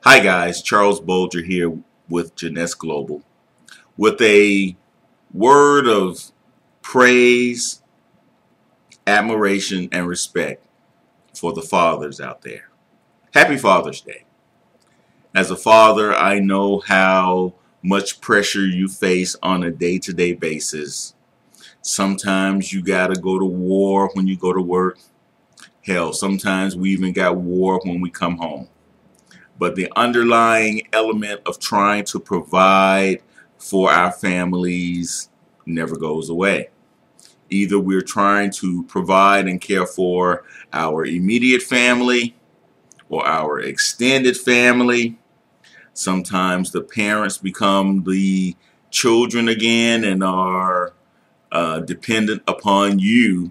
Hi guys, Charles Bolger here with Jeunesse Global with a word of praise, admiration, and respect for the fathers out there. Happy Father's Day. As a father, I know how much pressure you face on a day-to-day basis. Sometimes you gotta go to war when you go to work. Hell, sometimes we even got war when we come home. But the underlying element of trying to provide for our families never goes away. Either we're trying to provide and care for our immediate family or our extended family. Sometimes the parents become the children again and are dependent upon you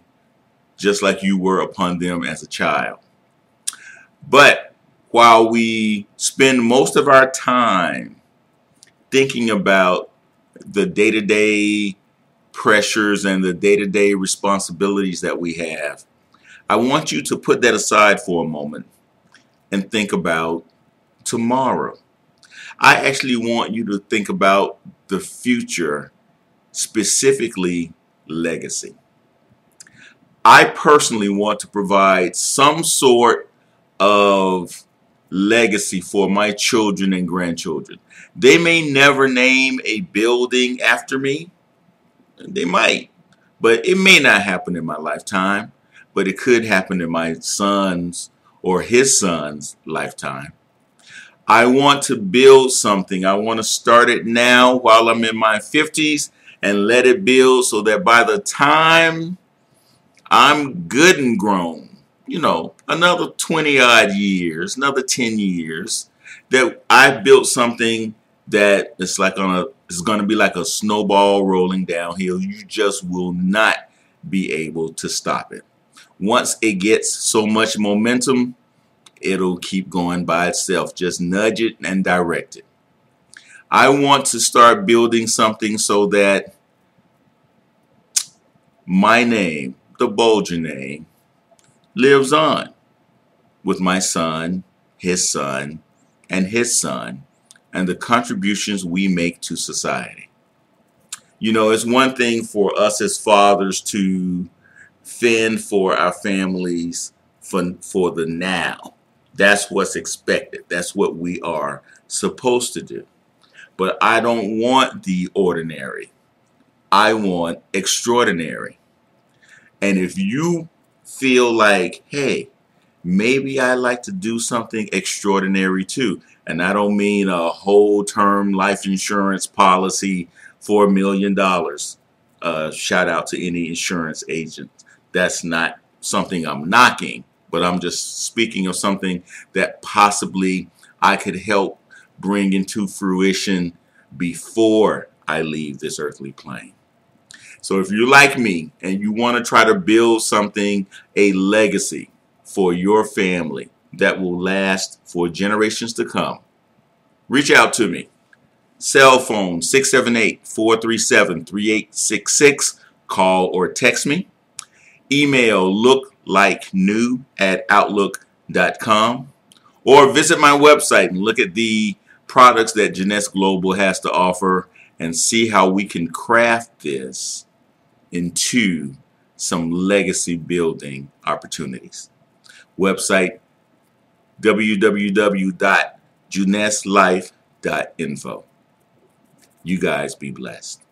just like you were upon them as a child. But while we spend most of our time thinking about the day-to-day pressures and the day-to-day responsibilities that we have, I want you to put that aside for a moment and think about tomorrow. I actually want you to think about the future, specifically legacy. I personally want to provide some sort of legacy for my children and grandchildren. They may never name a building after me. They might, but it may not happen in my lifetime, but it could happen in my son's or his son's lifetime. I want to build something. I want to start it now while I'm in my 50s and let it build so that by the time I'm good and grown, another 20 odd years, another 10 years, that I built something that it's going to be like a snowball rolling downhill. You just will not be able to stop it. Once it gets so much momentum, it'll keep going by itself. Just nudge it and direct it. I want to start building something so that my name, the Bolger name, lives on with my son, and his son, and the contributions we make to society. It's one thing for us as fathers to fend for our families for the now. That's what's expected. That's what we are supposed to do. But I don't want the ordinary. I want extraordinary. And if you feel like, hey, maybe I like to do something extraordinary too. And I don't mean a whole term life insurance policy for $1 million. Shout out to any insurance agent. That's not something I'm knocking, but I'm just speaking of something that possibly I could help bring into fruition before I leave this earthly plane. So if you're like me and you want to try to build something, a legacy for your family that will last for generations to come, reach out to me. Cell phone 678-437-3866. Call or text me. Email looklikenew@outlook.com. Or visit my website and look at the products that Jeunesse Global has to offer and see how we can craft this into some legacy building opportunities. Website www.jeunesselife.info. You guys be blessed.